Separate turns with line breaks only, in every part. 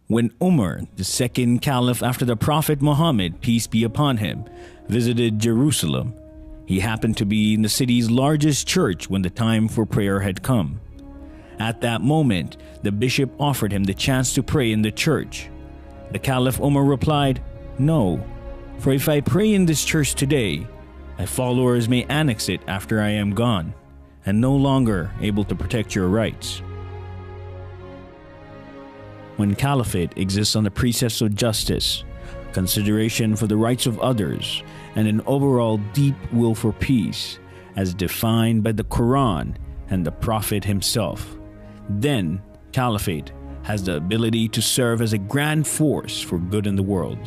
When Umar, the second caliph after the Prophet Muhammad, peace be upon him, visited Jerusalem, he happened to be in the city's largest church when the time for prayer had come. At that moment, the bishop offered him the chance to pray in the church. The Caliph Umar replied, "No, for if I pray in this church today, my followers may annex it after I am gone, and no longer able to protect your rights." When caliphate exists on the precepts of justice, consideration for the rights of others, and an overall deep will for peace, as defined by the Quran and the Prophet himself, then caliphate has the ability to serve as a grand force for good in the world.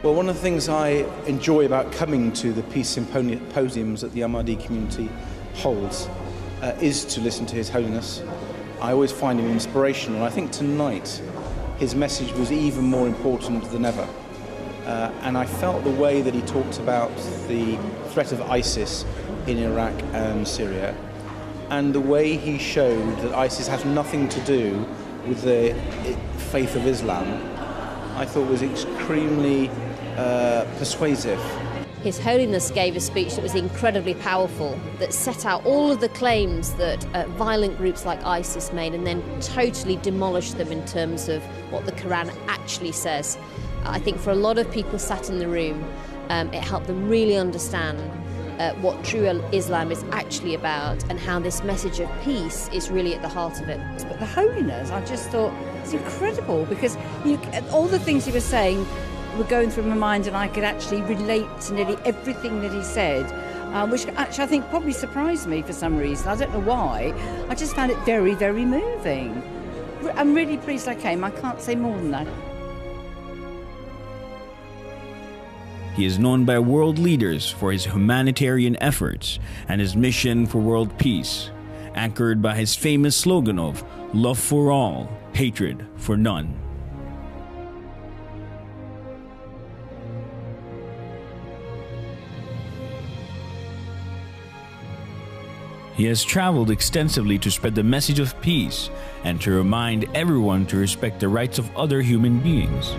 Well, one of the things I enjoy about coming to the peace symposiums that the Ahmadi community holds is to listen to His Holiness. I always find him inspirational. I think tonight his message was even more important than ever. And I felt the way that he talked about the threat of ISIS in Iraq and Syria, and the way he showed that ISIS has nothing to do with the faith of Islam, I thought was extremely persuasive.
His Holiness gave a speech that was incredibly powerful, that set out all of the claims that violent groups like ISIS made and then totally demolished them in terms of what the Kerana actually says. I think for a lot of people sat in the room, it helped them really understand what true Islam is actually about and how this message of peace is really at the heart of it.
But the Holiness, I just thought, it's incredible because all the things he was saying were going through my mind, and I could actually relate to nearly everything that he said, which actually I think probably surprised me for some reason. I don't know why. I just found it very, very moving. I'm really pleased I came. I can't say more than that.
He is known by world leaders for his humanitarian efforts and his mission for world peace, anchored by his famous slogan of "Love for all, hatred for none." He has traveled extensively to spread the message of peace and to remind everyone to respect the rights of other human beings.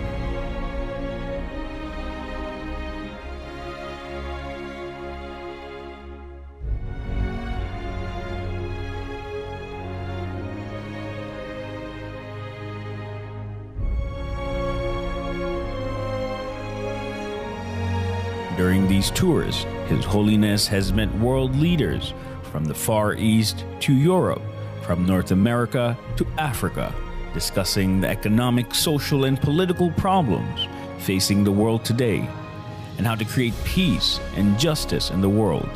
During these tours, His Holiness has met world leaders from the Far East to Europe, from North America to Africa, discussing the economic, social, and political problems facing the world today, and how to create peace and justice in the world.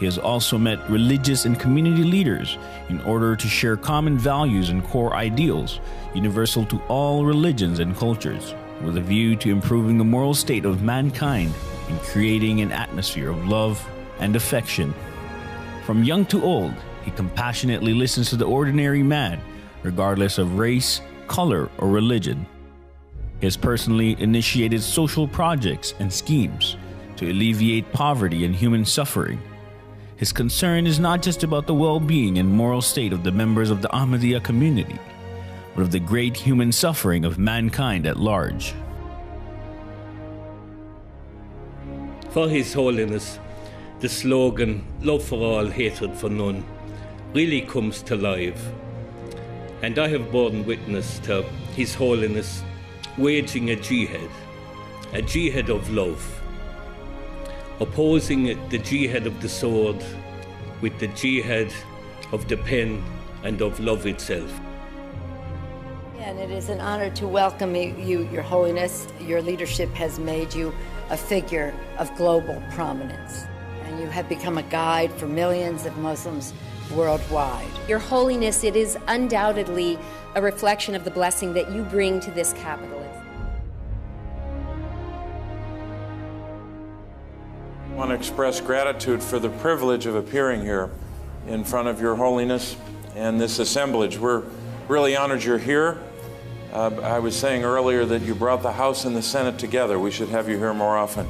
He has also met religious and community leaders in order to share common values and core ideals universal to all religions and cultures, with a view to improving the moral state of mankind and creating an atmosphere of love and affection. From young to old, he compassionately listens to the ordinary man, regardless of race, color, or religion. He has personally initiated social projects and schemes to alleviate poverty and human suffering. His concern is not just about the well-being and moral state of the members of the Ahmadiyya community, but of the great human suffering of mankind at large.
For His Holiness, the slogan, "Love for all, hatred for none," really comes to life. And I have borne witness to His Holiness waging a jihad of love, opposing the jihad of the sword with the jihad of the pen and of love itself.
And it is an honor to welcome you, Your Holiness. Your leadership has made you a figure of global prominence, and you have become a guide for millions of Muslims worldwide.
Your Holiness, it is undoubtedly a reflection of the blessing that you bring to this capital.
I want to express gratitude for the privilege of appearing here in front of Your Holiness and this assemblage. We're really honored you're here. I was saying earlier that you brought the House and the Senate together. We should have you here more often,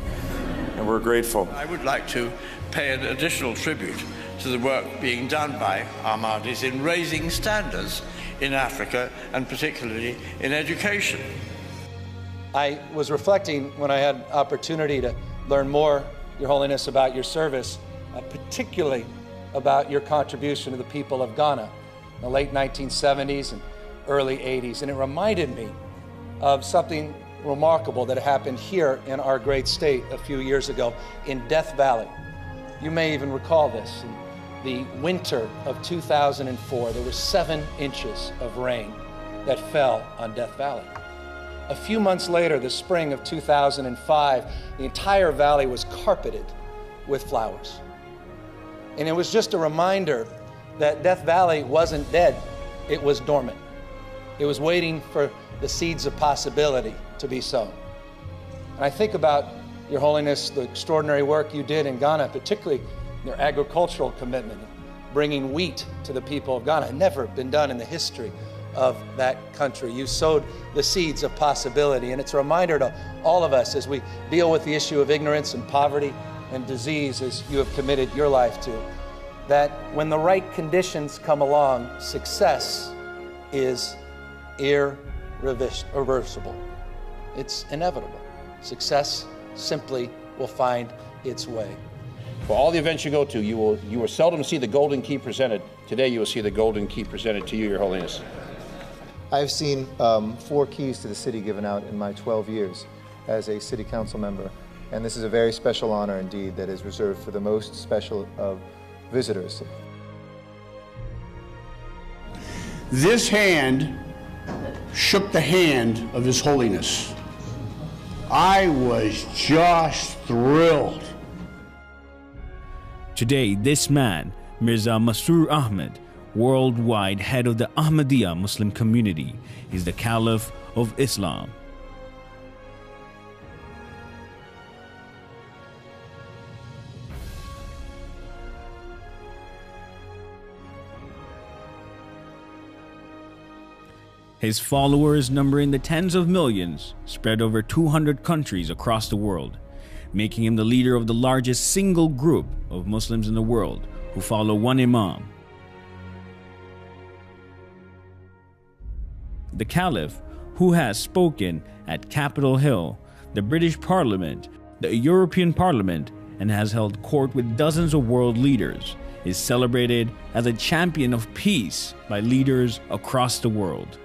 and we're grateful.
I would like to pay an additional tribute to the work being done by Ahmadis in raising standards in Africa, and particularly in education.
I was reflecting when I had opportunity to learn more, Your Holiness, about your service, particularly about your contribution to the people of Ghana in the late 1970s and early 80s. And it reminded me of something remarkable that happened here in our great state a few years ago in Death Valley. You may even recall this. In the winter of 2004, there were 7 inches of rain that fell on Death Valley. A few months later, the spring of 2005, the entire valley was carpeted with flowers. And it was just a reminder that Death Valley wasn't dead, it was dormant. It was waiting for the seeds of possibility to be sown. And I think about, Your Holiness, the extraordinary work you did in Ghana, particularly your agricultural commitment, bringing wheat to the people of Ghana. It had never been done in the history of that country. You sowed the seeds of possibility, and it's a reminder to all of us as we deal with the issue of ignorance and poverty and disease, as you have committed your life to, that when the right conditions come along, success is irreversible. It's inevitable. Success simply will find its way.
For all the events you go to, you will seldom see the golden key presented. Today you will see the golden key presented to you, Your Holiness.
I've seen 4 keys to the city given out in my 12 years as a city council member, and this is a very special honor indeed that is reserved for the most special of visitors.
This hand shook the hand of His Holiness. I was just thrilled.
Today, this man, Mirza Masroor Ahmad, worldwide head of the Ahmadiyya Muslim community, is the Caliph of Islam. His followers number in the tens of millions, spread over 200 countries across the world, making him the leader of the largest single group of Muslims in the world who follow one Imam. The Caliph, who has spoken at Capitol Hill, the British Parliament, the European Parliament, and has held court with dozens of world leaders, is celebrated as a champion of peace by leaders across the world.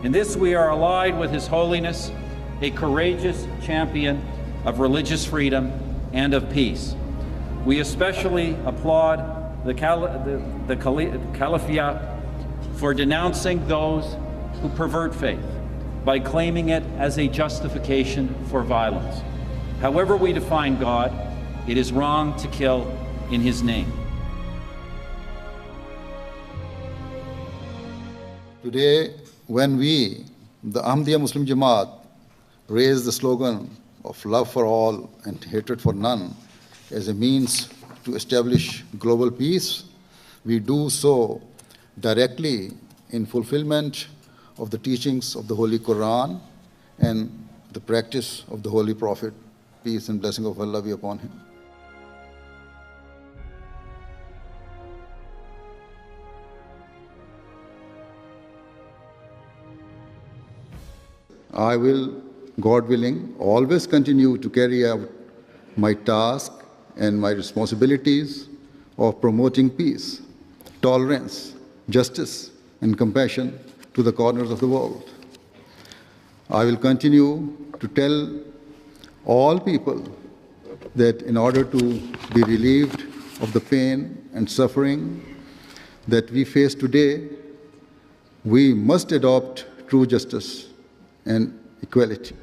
In this we are allied with His Holiness, a courageous champion of religious freedom and of peace. We especially applaud the Caliphate for denouncing those who pervert faith by claiming it as a justification for violence. However we define God, it is wrong to kill in His name.
Today, when we, the Ahmadiyya Muslim Jamaat, raise the slogan of love for all and hatred for none as a means to establish global peace, we do so directly in fulfillment of the teachings of the Holy Quran and the practice of the Holy Prophet, peace and blessing of Allah be upon him. I will, God willing, always continue to carry out my task and my responsibilities of promoting peace, tolerance, justice, and compassion to the corners of the world. I will continue to tell all people that in order to be relieved of the pain and suffering that we face today, we must adopt true justice and equality.